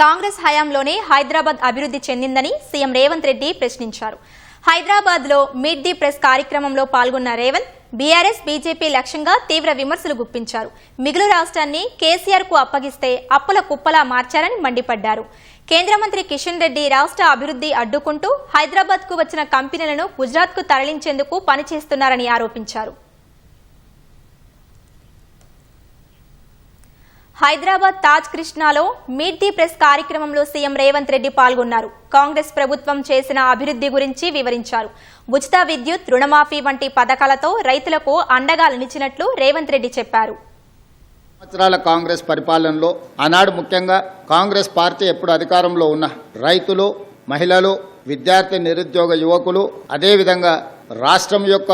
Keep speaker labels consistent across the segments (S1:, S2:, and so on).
S1: కాంగ్రెస్ హయాంలోనే హైదరాబాద్ అభివృద్ధి చెందిందని సీఎం రేవంత్ రెడ్డి ప్రశ్నించారు. హైదరాబాద్లో మీట్ ది ప్రెస్ కార్యక్రమంలో పాల్గొన్న రేవంత్ బీఆర్ఎస్ బీజేపీ లక్ష్యంగా తీవ్ర విమర్శలు గుప్పించారు. మిగులు రాష్ట్రాన్ని కేసీఆర్ కు అప్పగిస్తే అప్పుల కుప్పలా మార్చారని మండిపడ్డారు. కేంద్ర మంత్రి కిషన్ రెడ్డి రాష్ట్ర అభివృద్ధి అడ్డుకుంటూ హైదరాబాద్ కు వచ్చిన కంపెనీలను గుజరాత్ కు తరలించేందుకు పనిచేస్తున్నారని ఆరోపించారు. హైదరాబాద్ తాజ్ కృష్ణాలో మీట్ ది ప్రెస్ కార్యక్రమంలో సీఎం రేవంత్ రెడ్డి పాల్గొన్నారు. కాంగ్రెస్ ప్రభుత్వం చేసిన అభివృద్ధి గురించి వివరించారు. ఉచిత విద్యుత్, రుణమాఫీ వంటి పథకాలతో రైతులకు అండగా నిలిచినట్లు రేవంత్ రెడ్డి చెప్పారు.
S2: సంవత్సరాల కాంగ్రెస్ పరిపాలనలో ఆనాడు ముఖ్యంగా కాంగ్రెస్ పార్టీ ఎప్పుడు అధికారంలో ఉన్న రైతులు, మహిళలు, విద్యార్థి నిరుద్యోగ యువకులు, అదేవిధంగా రాష్ట్రం యొక్క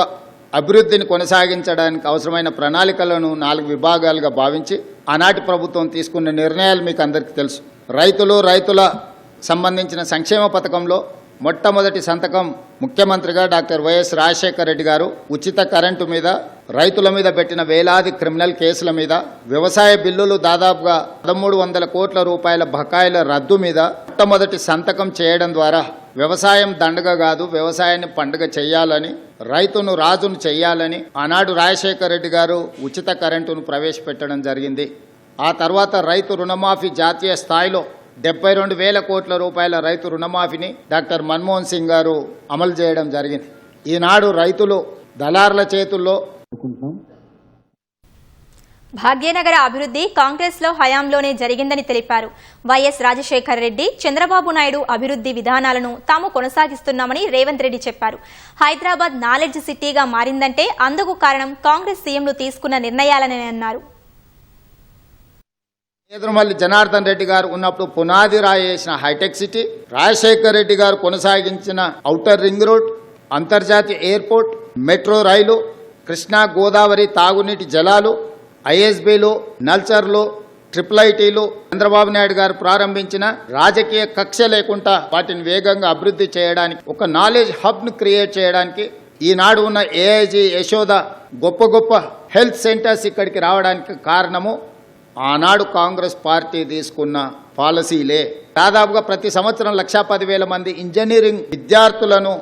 S2: అభివృద్ధిని కొనసాగించడానికి అవసరమైన ప్రణాళికలను 4 విభాగాలుగా భావించి ఆనాటి ప్రభుత్వం తీసుకున్న నిర్ణయాలు మీకు అందరికీ తెలుసు. రైతుల సంబంధించిన సంక్షేమ పథకంలో మొట్టమొదటి సంతకం ముఖ్యమంత్రిగా డాక్టర్ వైఎస్ రాజశేఖర రెడ్డి గారు ఉచిత కరెంటు మీద, రైతుల మీద పెట్టిన వేలాది క్రిమినల్ కేసుల మీద, వ్యవసాయ బిల్లులు దాదాపుగా 1300 కోట్ల రూపాయల బకాయిల రద్దు మీద మొట్టమొదటి సంతకం చేయడం ద్వారా వ్యవసాయం దండగ కాదు, వ్యవసాయాన్ని పండుగ చేయాలని, రైతును రాజును చేయాలని ఆనాడు రాజశేఖర రెడ్డి గారు ఉచిత కరెంటును ప్రవేశపెట్టడం జరిగింది. ఆ తర్వాత రైతు రుణమాఫీ జాతీయ స్థాయిలో 72,000 కోట్ల రూపాయల రైతు రుణమాఫీని డాక్టర్ మన్మోహన్ సింగ్ గారు అమలు చేయడం జరిగింది. ఈనాడు రైతులు దళారుల చేతుల్లో
S1: భాగ్యనగర అభివృద్ధి కాంగ్రెస్ లో హయాంలోనే జరిగిందని తెలిపారు. వైఎస్ రాజశేఖర రెడ్డి, చంద్రబాబు నాయుడు అభివృద్ధి విధానాలను తాము కొనసాగిస్తున్నామని రేవంత్ రెడ్డి చెప్పారు. హైదరాబాద్ నాలెడ్జ్ సిటీగా మారిందంటే అందుకు కారణం కాంగ్రెస్ సీఎంలు తీసుకున్న నిర్ణయాలని అన్నారు.
S2: నేదురుమల్లి జనార్దన్ రెడ్డి గారు ఉన్నప్పుడు పునాది రాయి వేసిన హైటెక్ సిటీ, రాజశేఖర రెడ్డి గారు కొనసాగించిన ఔటర్ రింగ్ రోడ్, అంతర్జాతీయ ఎయిర్పోర్ట్, మెట్రో రైలు, కృష్ణా గోదావరి తాగునీటి జలాలు, ఐఎస్బీలు, నల్చర్లు, ట్రిపుల్ ఐటీలు చంద్రబాబు నాయుడు గారు ప్రారంభించిన రాజకీయ కక్ష లేకుండా వాటిని వేగంగా అభివృద్ధి చేయడానికి, ఒక నాలెడ్జ్ హబ్ను క్రియేట్ చేయడానికి ఈనాడు ఉన్న ఏఐజీ, యశోద, గొప్ప హెల్త్ సెంటర్స్ ఇక్కడికి రావడానికి కారణము ఆనాడు కాంగ్రెస్ పార్టీ తీసుకున్న పాలసీలే. దాదాపుగా ప్రతి సంవత్సరం 1,10,000 మంది ఇంజనీరింగ్ విద్యార్థులను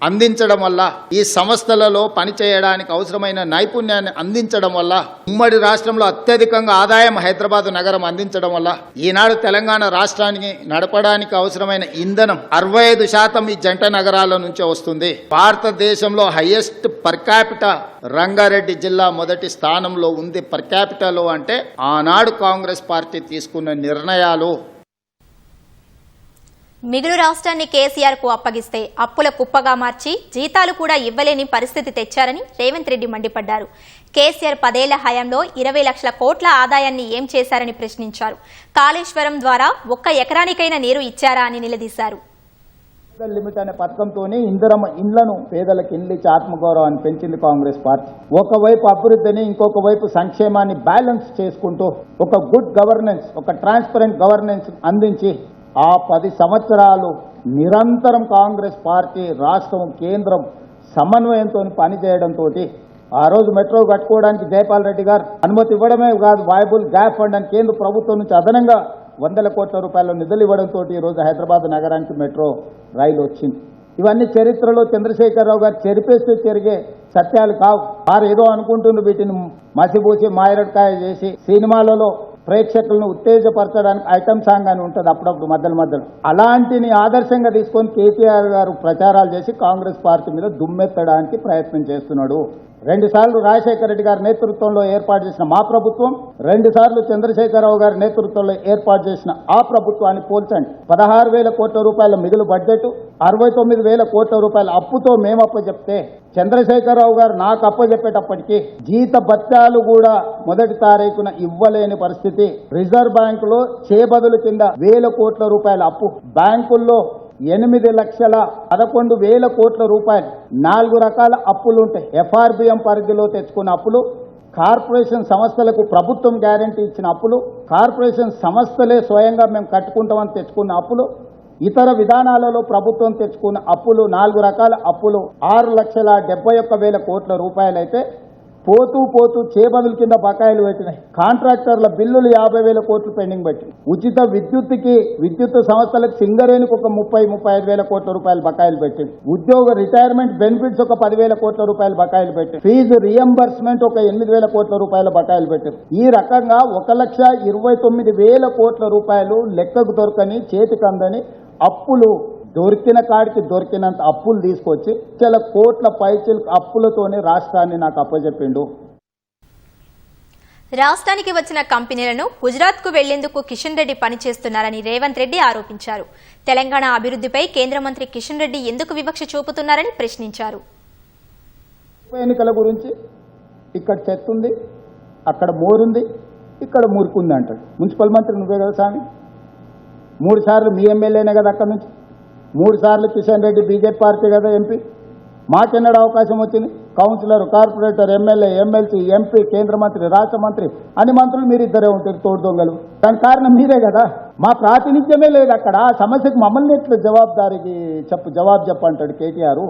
S2: అందించడం వల్ల, ఈ సంస్థలలో పనిచేయడానికి అవసరమైన నైపుణ్యాన్ని అందించడం వల్ల, ఉమ్మడి రాష్ట్రంలో అత్యధికంగా ఆదాయం హైదరాబాద్ నగరం అందించడం వల్ల ఈనాడు తెలంగాణ రాష్ట్రానికి నడపడానికి అవసరమైన ఇంధనం 65% ఈ జంట నగరాల నుంచే వస్తుంది. భారతదేశంలో హైయెస్ట్ పర్ క్యాపిటా రంగారెడ్డి జిల్లా మొదటి స్థానంలో ఉంది. పర్ క్యాపిటాలో అంటే ఆనాడు కాంగ్రెస్ పార్టీ తీసుకున్న నిర్ణయాలు.
S1: మిగులు రాష్ట్రాన్ని కేసీఆర్ కు అప్పగిస్తే అప్పుల కుప్పగా మార్చి జీతాలు కూడా ఇవ్వలేని పరిస్థితి తెచ్చారని రేవంత్ రెడ్డి మండిపడ్డారు. కేసీఆర్ 10 ఏళ్ల హయాంలో 20 లక్షల కోట్ల ఆదాయాన్ని ఏం చేశారని ప్రశ్నించారు. కాళేశ్వరం ద్వారా 1 ఎకరానికైనా నీరు ఇచ్చారా అని నిలదీశారు.
S2: లిమిట్ అనే పథకంతో ఇందిరమ్మ ఇండ్లను పేదలకు ఇండ్లు ఇచ్చి ఆత్మగౌరవాన్ని పెంచింది కాంగ్రెస్ పార్టీ. ఒకవైపు అభివృద్ధిని, ఇంకొక వైపు సంక్షేమాన్ని బ్యాలెన్స్ చేసుకుంటూ ఒక గుడ్ గవర్నెన్స్, ఒక ట్రాన్స్పరెంట్ గవర్నెన్స్ అందించి ఆ 10 సంవత్సరాలు నిరంతరం కాంగ్రెస్ పార్టీ రాష్ట్రం, కేంద్రం సమన్వయంతో పనిచేయడంతో ఆ రోజు మెట్రో కట్టుకోవడానికి జయపాల్ రెడ్డి గారు అనుమతి ఇవ్వడమే కాదు, వైబుల్ గ్యాప్ ఫండ్ అని కేంద్ర ప్రభుత్వం నుంచి అదనంగా 100 కోట్ల రూపాయల నిధులు ఇవ్వడంతో ఈరోజు హైదరాబాద్ నగరానికి మెట్రో రైలు వచ్చింది. ఇవన్నీ చరిత్రలో చంద్రశేఖరరావు గారు చెరిపేస్తే జరిగే సత్యాలు కావు. వారు ఏదో అనుకుంటున్న వీటిని మసిబూసి మాయరకాయ చేసి సినిమాలలో ప్రేక్షకులను ఉత్తేజపరచడానికి ఐటమ్ సాంగ్ అని ఉంటుంది అప్పుడప్పుడు మధ్యలో. అలాంటిని ఆదర్శంగా తీసుకొని కేసీఆర్ గారు ప్రచారాలు చేసి కాంగ్రెస్ పార్టీ మీద దుమ్మెత్తడానికి ప్రయత్నం చేస్తున్నాడు. 2 సార్లు రాజశేఖర రెడ్డి గారి నేతృత్వంలో ఏర్పాటు చేసిన మా ప్రభుత్వం, 2 సార్లు చంద్రశేఖరరావు గారి నేతృత్వంలో ఏర్పాటు చేసిన ఆ ప్రభుత్వాన్ని పోల్చండి. 16,000 కోట్ల రూపాయల మిగులు బడ్జెట్, 69,000 కోట్ల రూపాయల అప్పుతో మేము అప్పచెప్తే చంద్రశేఖరరావు గారు నాకు అప్పచెప్పేటప్పటికీ జీత భత్యాలు కూడా మొదటి తారీఖున ఇవ్వలేని పరిస్థితి. రిజర్వ్ బ్యాంకులో చేబదులు కింద 1,000 కోట్ల రూపాయల అప్పు, బ్యాంకుల్లో 8,11,000 కోట్ల రూపాయలు, 4 రకాల అప్పులుంటాయి. ఎఫ్ఆర్బిఎం పరిధిలో తెచ్చుకున్న అప్పులు, కార్పొరేషన్ సంస్థలకు ప్రభుత్వం గ్యారంటీ ఇచ్చిన అప్పులు, కార్పొరేషన్ సంస్థలే స్వయంగా మేము కట్టుకుంటామని తెచ్చుకున్న అప్పులు, ఇతర విధానాలలో ప్రభుత్వం తెచ్చుకున్న అప్పులు, 4 రకాల అప్పులు 6,71,000 కోట్ల రూపాయలైతే పోతూ పోతూ చేబదుల కింద బకాయిలు పెట్టినాయి. కాంట్రాక్టర్ల బిల్లులు 50,000 కోట్లు పెండింగ్ పెట్టి, ఉచిత విద్యుత్ సంస్థలకు సింగరేణికి ఒక 35,000 కోట్ల రూపాయలు బకాయిలు పెట్టింది. ఉద్యోగ రిటైర్మెంట్ బెనిఫిట్స్ ఒక 10,000 కోట్ల రూపాయలు బకాయిలు పెట్టింది. ఫీజు రియంబర్స్మెంట్ ఒక 8,000 కోట్ల రూపాయల బకాయిలు పెట్టింది. ఈ రకంగా 1,29,000 కోట్ల రూపాయలు లెక్కకు దొరకని, చేతికి అందని అప్పులు, దొరికిన కాడికి దొరికినంత అప్పులు తీసుకొచ్చి చాలా కోట్ల పైచీలకు అప్పులతోనే రాష్ట్రాన్ని నాకు అప్పచెప్పిండు.
S1: రాష్ట్రానికి వచ్చిన కంపెనీలను గుజరాత్కు వెళ్లేందుకు కిషన్ రెడ్డి పనిచేస్తున్నారని రేవంత్ రెడ్డి ఆరోపించారు. తెలంగాణ అభివృద్ధిపై కేంద్ర మంత్రి కిషన్ రెడ్డి ఎందుకు వివక్ష చూపుతున్నారని ప్రశ్నించారు.
S2: ఎన్నికల గురించి ఇక్కడ చెత్తుంది, అక్కడ మోరుంది, ఇక్కడ మురుకుంది అంటాడు. మున్సిపల్ మంత్రి నువ్వే కదా స్వామి, 3 సార్లు మీ ఎమ్మెల్యేనే కదా, అక్కడ నుంచి 3 సార్లు కిషన్ రెడ్డి బీజేపీ పార్టీ కదా ఎంపీ. మాకెన్నడ అవకాశం వచ్చింది? Councillor, corporator, MLA, MLC, MP, కేంద్ర మంత్రి, రాష్ట్ర మంత్రి అని మంత్రులు మీరు ఇద్దరే ఉంటారు, తోడు దొంగలు. దానికి కారణం మీరే కదా. మా ప్రాతినిధ్యమే లేదు అక్కడ. సమస్యకు మమ్మల్ని ఎట్లా జవాబు చెప్పంటాడు కేటీఆర్.